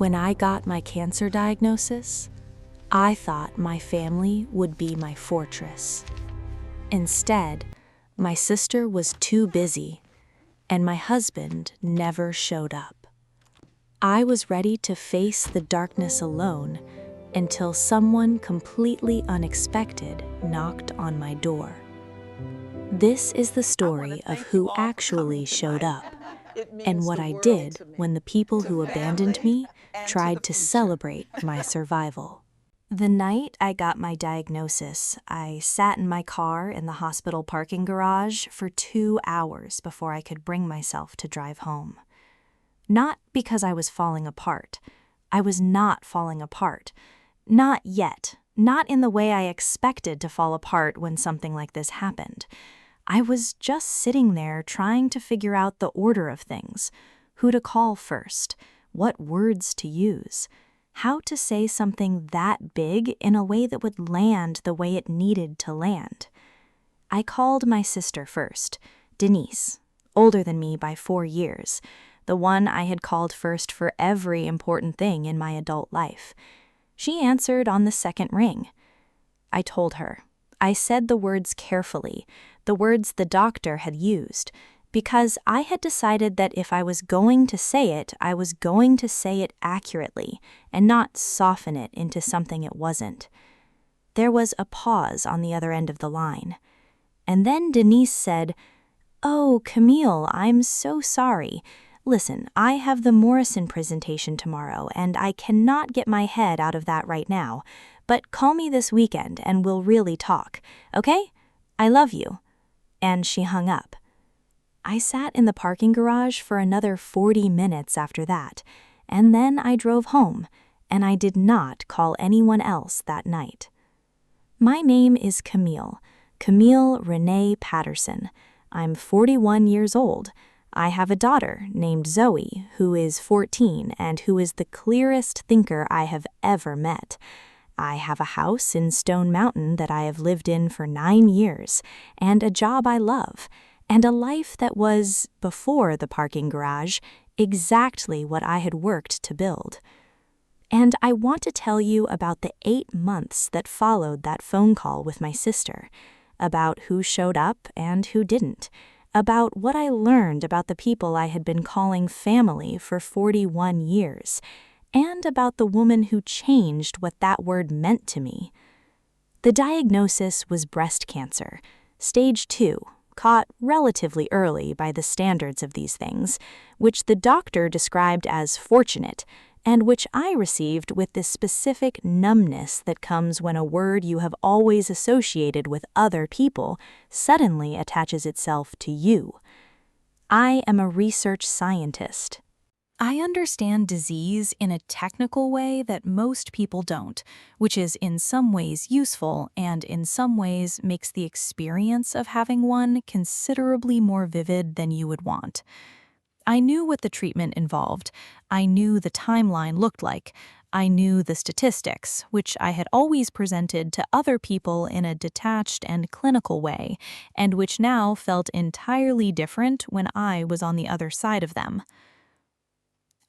When I got my cancer diagnosis, I thought my family would be my fortress. Instead, my sister was too busy, and my husband never showed up. I was ready to face the darkness alone until someone completely unexpected knocked on my door. This is the story of who actually showed up, and what I did when the people who abandoned me tried to celebrate my survival. The night I got my diagnosis, I sat in my car in the hospital parking garage for 2 hours before I could bring myself to drive home. Not because I was falling apart. I was not falling apart. Not yet. Not in the way I expected to fall apart when something like this happened. I was just sitting there trying to figure out the order of things, who to call first, what words to use, how to say something that big in a way that would land the way it needed to land. I called my sister first, Denise, older than me by 4 years, the one I had called first for every important thing in my adult life. She answered on the second ring. I told her. I said the words carefully, the words the doctor had used, because I had decided that if I was going to say it, I was going to say it accurately and not soften it into something it wasn't. There was a pause on the other end of the line. And then Denise said, "Oh, Camille, I'm so sorry. Listen, I have the Morrison presentation tomorrow, and I cannot get my head out of that right now. But call me this weekend and we'll really talk, okay? I love you." And she hung up. I sat in the parking garage for another 40 minutes after that, and then I drove home, and I did not call anyone else that night. My name is Camille Renee Patterson. I'm 41 years old. I have a daughter named Zoe, who is 14 and who is the clearest thinker I have ever met. I have a house in Stone Mountain that I have lived in for 9 years, and a job I love, and a life that was, before the parking garage, exactly what I had worked to build. And I want to tell you about the 8 months that followed that phone call with my sister, about who showed up and who didn't, about what I learned about the people I had been calling family for 41 years, and about the woman who changed what that word meant to me. The diagnosis was breast cancer, stage 2, caught relatively early by the standards of these things, which the doctor described as fortunate, and which I received with the specific numbness that comes when a word you have always associated with other people suddenly attaches itself to you. I am a research scientist. I understand disease in a technical way that most people don't, which is in some ways useful and in some ways makes the experience of having one considerably more vivid than you would want. I knew what the treatment involved. I knew the timeline looked like. I knew the statistics, which I had always presented to other people in a detached and clinical way, and which now felt entirely different when I was on the other side of them.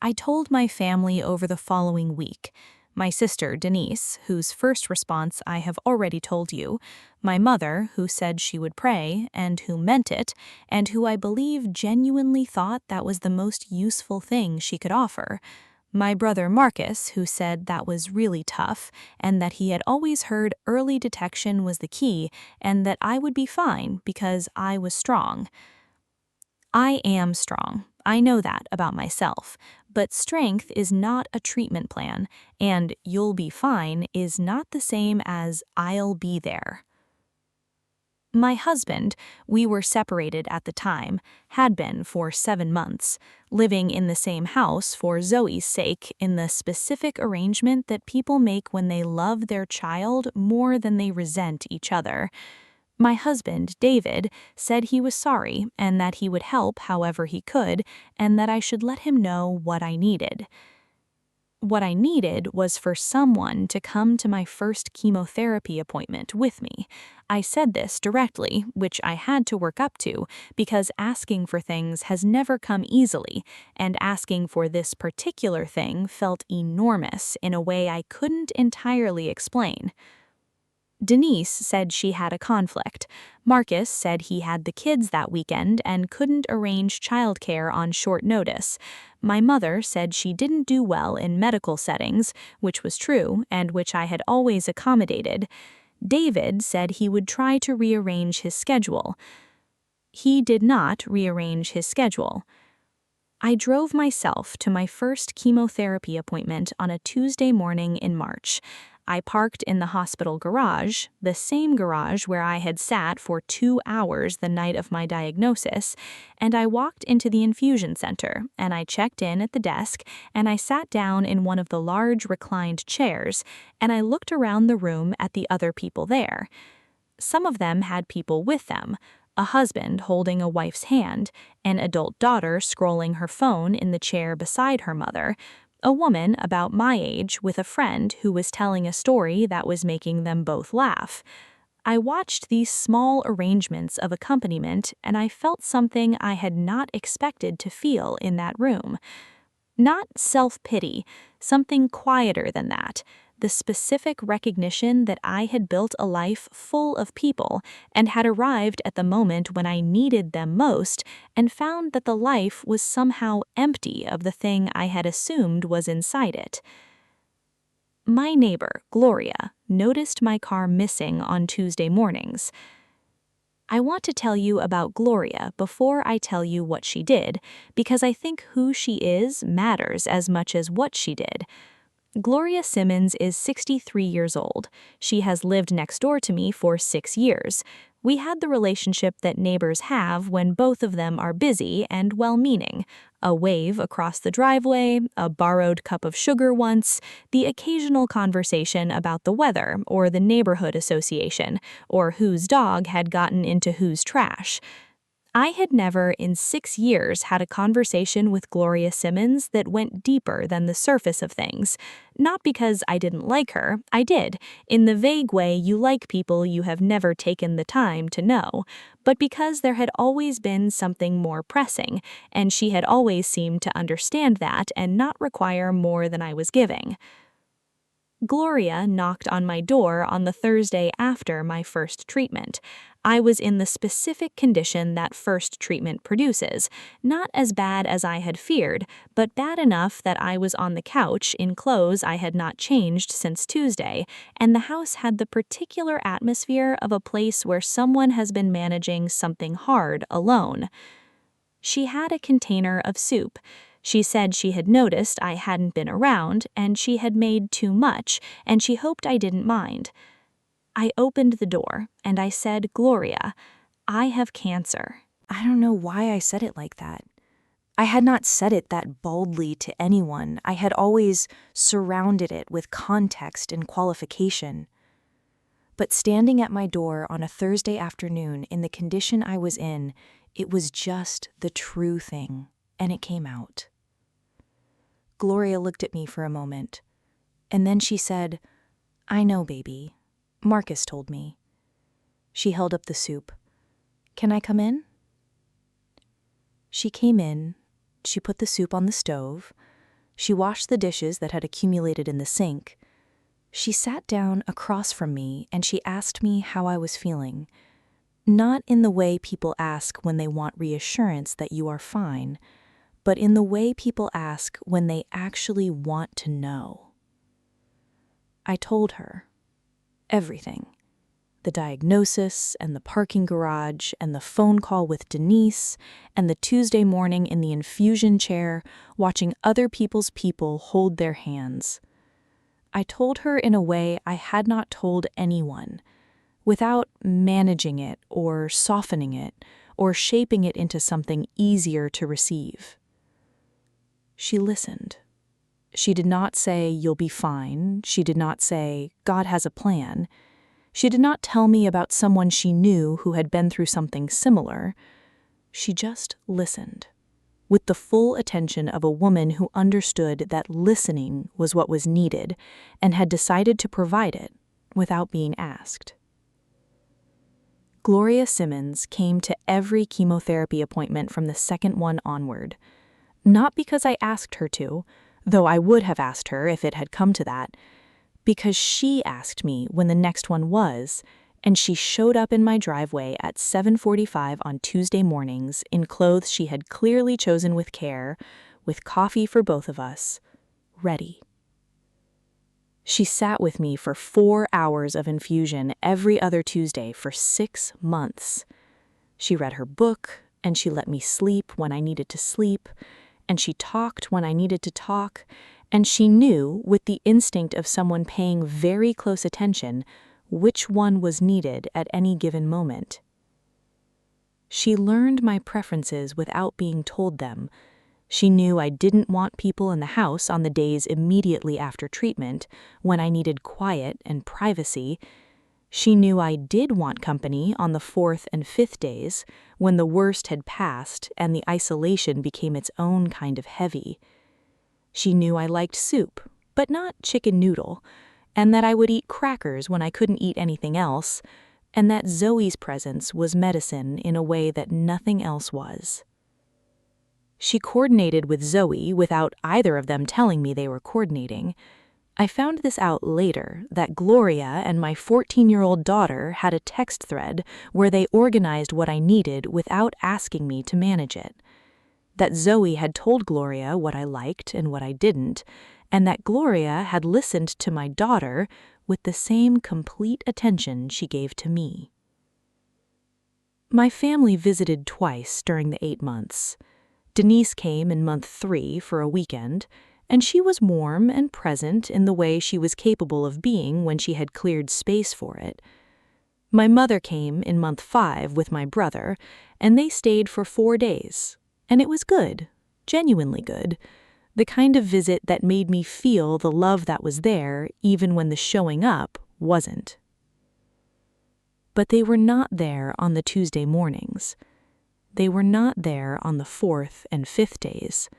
I told my family over the following week. My sister, Denise, whose first response I have already told you, my mother, who said she would pray, and who meant it, and who I believe genuinely thought that was the most useful thing she could offer, my brother Marcus, who said that was really tough, and that he had always heard early detection was the key, and that I would be fine because I was strong. I am strong. I know that about myself. But strength is not a treatment plan, and you'll be fine is not the same as I'll be there. My husband, we were separated at the time, had been for 7 months, living in the same house for Zoe's sake in the specific arrangement that people make when they love their child more than they resent each other. My husband, David, said he was sorry and that he would help however he could and that I should let him know what I needed. What I needed was for someone to come to my first chemotherapy appointment with me. I said this directly, which I had to work up to, because asking for things has never come easily, and asking for this particular thing felt enormous in a way I couldn't entirely explain. Denise said she had a conflict. Marcus said he had the kids that weekend and couldn't arrange childcare on short notice. My mother said she didn't do well in medical settings, which was true and which I had always accommodated. David said he would try to rearrange his schedule. He did not rearrange his schedule. I drove myself to my first chemotherapy appointment on a Tuesday morning in March. I parked in the hospital garage, the same garage where I had sat for 2 hours the night of my diagnosis, and I walked into the infusion center, and I checked in at the desk, and I sat down in one of the large reclined chairs, and I looked around the room at the other people there. Some of them had people with them, a husband holding a wife's hand, an adult daughter scrolling her phone in the chair beside her mother, a woman about my age with a friend who was telling a story that was making them both laugh. I watched these small arrangements of accompaniment, and I felt something I had not expected to feel in that room. Not self-pity, something quieter than that, the specific recognition that I had built a life full of people and had arrived at the moment when I needed them most and found that the life was somehow empty of the thing I had assumed was inside it. My neighbor, Gloria, noticed my car missing on Tuesday mornings. I want to tell you about Gloria before I tell you what she did, because I think who she is matters as much as what she did. Gloria Simmons is 63 years old. She has lived next door to me for 6 years. We had the relationship that neighbors have when both of them are busy and well-meaning. A wave across the driveway, a borrowed cup of sugar once, the occasional conversation about the weather or the neighborhood association, or whose dog had gotten into whose trash. I had never in 6 years had a conversation with Gloria Simmons that went deeper than the surface of things. Not because I didn't like her, I did, in the vague way you like people you have never taken the time to know, but because there had always been something more pressing, and she had always seemed to understand that and not require more than I was giving. Gloria knocked on my door on the Thursday after my first treatment. I was in the specific condition that first treatment produces, not as bad as I had feared, but bad enough that I was on the couch in clothes I had not changed since Tuesday, and the house had the particular atmosphere of a place where someone has been managing something hard alone. She had a container of soup. She said she had noticed I hadn't been around, and she had made too much, and she hoped I didn't mind. I opened the door, and I said, "Gloria, I have cancer." I don't know why I said it like that. I had not said it that boldly to anyone. I had always surrounded it with context and qualification. But standing at my door on a Thursday afternoon in the condition I was in, it was just the true thing, and it came out. Gloria looked at me for a moment, and then she said, "I know, baby. Marcus told me." She held up the soup. "Can I come in?" She came in. She put the soup on the stove. She washed the dishes that had accumulated in the sink. She sat down across from me and she asked me how I was feeling. Not in the way people ask when they want reassurance that you are fine, but in the way people ask when they actually want to know. I told her everything. The diagnosis, and the parking garage, and the phone call with Denise, and the Tuesday morning in the infusion chair, watching other people's people hold their hands. I told her in a way I had not told anyone, without managing it or softening it or shaping it into something easier to receive. She listened. She did not say, "You'll be fine." She did not say, "God has a plan." She did not tell me about someone she knew who had been through something similar. She just listened. with the full attention of a woman who understood that listening was what was needed and had decided to provide it without being asked. Gloria Simmons came to every chemotherapy appointment from the second one onward, not because I asked her to, though I would have asked her if it had come to that, because she asked me when the next one was, and she showed up in my driveway at 7:45 on Tuesday mornings in clothes she had clearly chosen with care, with coffee for both of us, ready. She sat with me for 4 hours of infusion every other Tuesday for 6 months. She read her book, and she let me sleep when I needed to sleep, and she talked when I needed to talk, and she knew, with the instinct of someone paying very close attention, which one was needed at any given moment. She learned my preferences without being told them. She knew I didn't want people in the house on the days immediately after treatment, when I needed quiet and privacy. She knew I did want company on the 4th and 5th days, when the worst had passed and the isolation became its own kind of heavy. She knew I liked soup, but not chicken noodle, and that I would eat crackers when I couldn't eat anything else, and that Zoe's presence was medicine in a way that nothing else was. She coordinated with Zoe without either of them telling me they were coordinating. I found this out later, that Gloria and my 14-year-old daughter had a text thread where they organized what I needed without asking me to manage it. That Zoe had told Gloria what I liked and what I didn't, and that Gloria had listened to my daughter with the same complete attention she gave to me. My family visited twice during the 8 months. Denise came in month 3 for a weekend, and she was warm and present in the way she was capable of being when she had cleared space for it. My mother came in month 5 with my brother, and they stayed for 4 days, and it was good, genuinely good, the kind of visit that made me feel the love that was there even when the showing up wasn't. But they were not there on the Tuesday mornings. They were not there on the 4th and 5th days.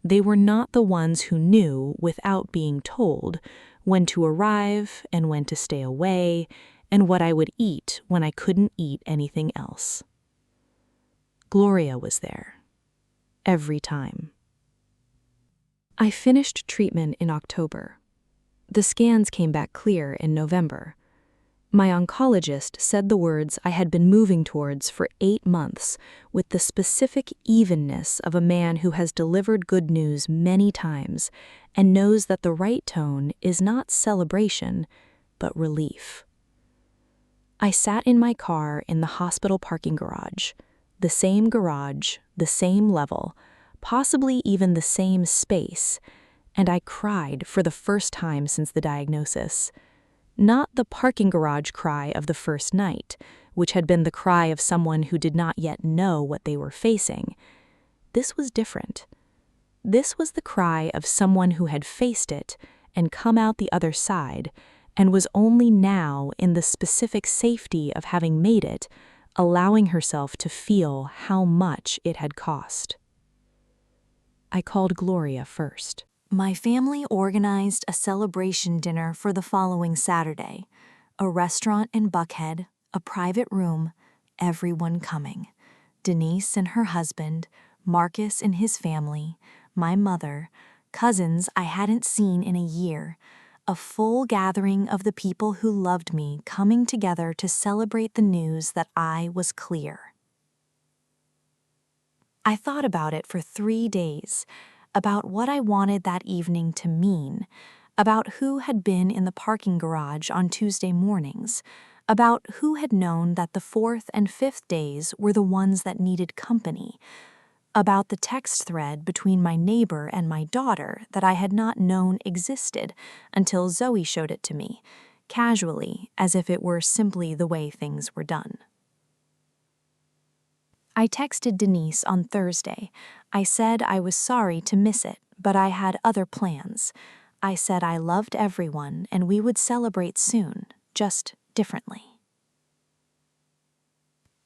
They were not the ones who knew, without being told, when to arrive and when to stay away, and what I would eat when I couldn't eat anything else. Gloria was there. Every time. I finished treatment in October. The scans came back clear in November. My oncologist said the words I had been moving towards for 8 months with the specific evenness of a man who has delivered good news many times and knows that the right tone is not celebration, but relief. I sat in my car in the hospital parking garage, the same level, possibly even the same space, and I cried for the first time since the diagnosis. Not the parking garage cry of the first night, which had been the cry of someone who did not yet know what they were facing. This was different. This was the cry of someone who had faced it and come out the other side, and was only now, in the specific safety of having made it, allowing herself to feel how much it had cost. I called Gloria first. My family organized a celebration dinner for the following Saturday. A restaurant in Buckhead, a private room, everyone coming. Denise and her husband, Marcus and his family, my mother, cousins I hadn't seen in a year. A full gathering of the people who loved me coming together to celebrate the news that I was clear. I thought about it for 3 days. About what I wanted that evening to mean, about who had been in the parking garage on Tuesday mornings, about who had known that the 4th and 5th days were the ones that needed company, about the text thread between my neighbor and my daughter that I had not known existed until Zoe showed it to me, casually, as if it were simply the way things were done. I texted Denise on Thursday. I said I was sorry to miss it, but I had other plans. I said I loved everyone and we would celebrate soon, just differently.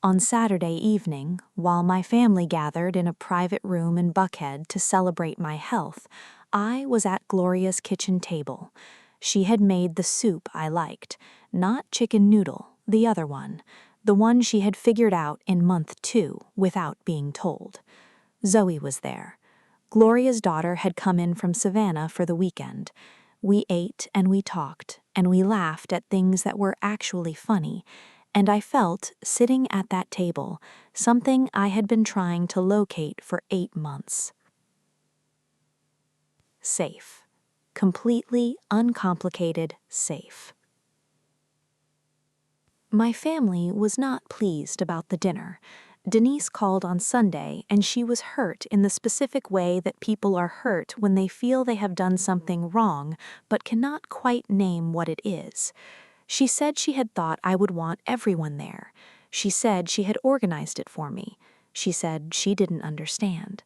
On Saturday evening, while my family gathered in a private room in Buckhead to celebrate my health, I was at Gloria's kitchen table. She had made the soup I liked, not chicken noodle, the other one, the one she had figured out in month 2 without being told. Zoe was there. Gloria's daughter had come in from Savannah for the weekend. We ate and we talked, and we laughed at things that were actually funny, and I felt, sitting at that table, something I had been trying to locate for 8 months. Safe. Completely uncomplicated safe. My family was not pleased about the dinner. Denise called on Sunday, and she was hurt in the specific way that people are hurt when they feel they have done something wrong but cannot quite name what it is. She said she had thought I would want everyone there. She said she had organized it for me. She said she didn't understand.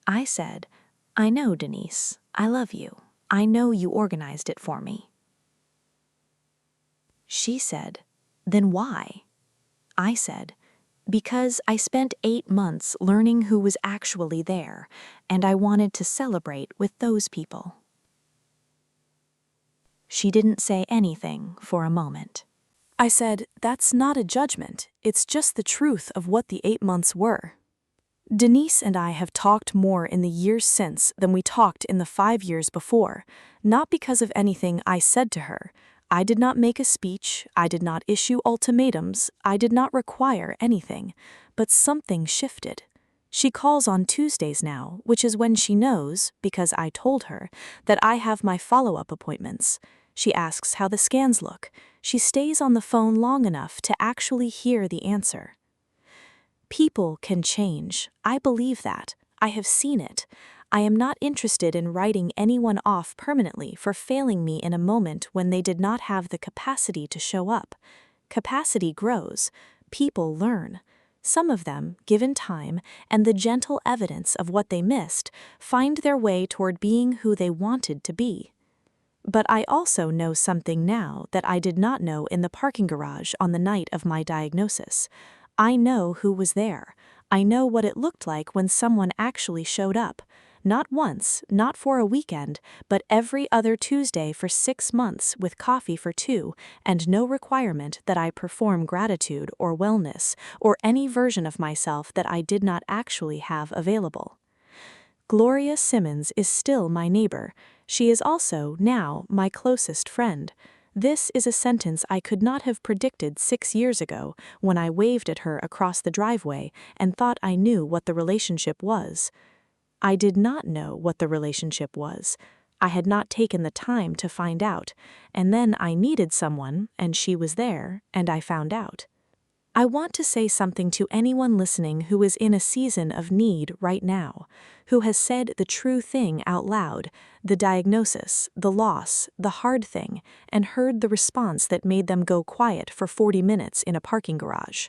I said, "I know, Denise. I love you. I know you organized it for me." She said, "Then why?" I said, "Because I spent 8 months learning who was actually there, and I wanted to celebrate with those people." She didn't say anything for a moment. I said, "That's not a judgment, it's just the truth of what the 8 months were." Denise and I have talked more in the years since than we talked in the 5 years before, not because of anything I said to her. I did not make a speech, I did not issue ultimatums, I did not require anything, but something shifted. She calls on Tuesdays now, which is when she knows, because I told her, that I have my follow-up appointments. She asks how the scans look. She stays on the phone long enough to actually hear the answer. People can change. I believe that. I have seen it. I am not interested in writing anyone off permanently for failing me in a moment when they did not have the capacity to show up. Capacity grows. People learn. Some of them, given time and the gentle evidence of what they missed, find their way toward being who they wanted to be. But I also know something now that I did not know in the parking garage on the night of my diagnosis. I know who was there. I know what it looked like when someone actually showed up. Not once, not for a weekend, but every other Tuesday for 6 months with coffee for 2 and no requirement that I perform gratitude or wellness or any version of myself that I did not actually have available. Gloria Simmons is still my neighbor. She is also, now, my closest friend. This is a sentence I could not have predicted 6 years ago when I waved at her across the driveway and thought I knew what the relationship was. I did not know what the relationship was. I had not taken the time to find out, and then I needed someone, and she was there, and I found out. I want to say something to anyone listening who is in a season of need right now, who has said the true thing out loud, the diagnosis, the loss, the hard thing, and heard the response that made them go quiet for 40 minutes in a parking garage.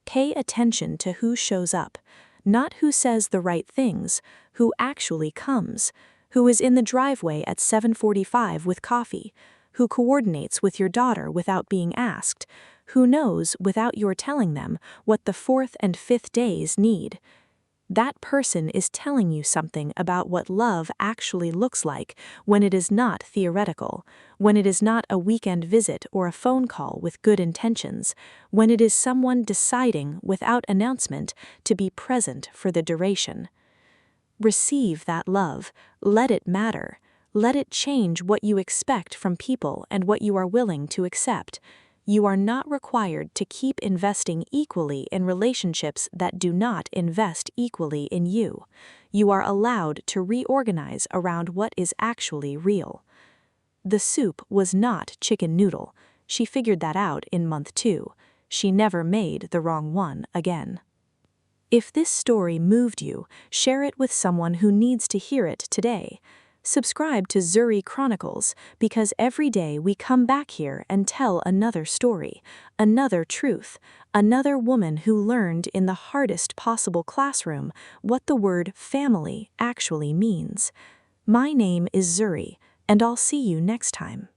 Pay attention to who shows up, not who says the right things, who actually comes, who is in the driveway at 7:45 with coffee, who coordinates with your daughter without being asked, who knows, without your telling them, what the 4th and 5th days need. That person is telling you something about what love actually looks like when it is not theoretical, when it is not a weekend visit or a phone call with good intentions, when it is someone deciding, without announcement, to be present for the duration. Receive that love. Let it matter. Let it change what you expect from people and what you are willing to accept. You are not required to keep investing equally in relationships that do not invest equally in you. You are allowed to reorganize around what is actually real. The soup was not chicken noodle. She figured that out in month 2. She never made the wrong one again. If this story moved you, share it with someone who needs to hear it today. Subscribe to Zuri Chronicles, because every day we come back here and tell another story, another truth, another woman who learned in the hardest possible classroom what the word family actually means. My name is Zuri, and I'll see you next time.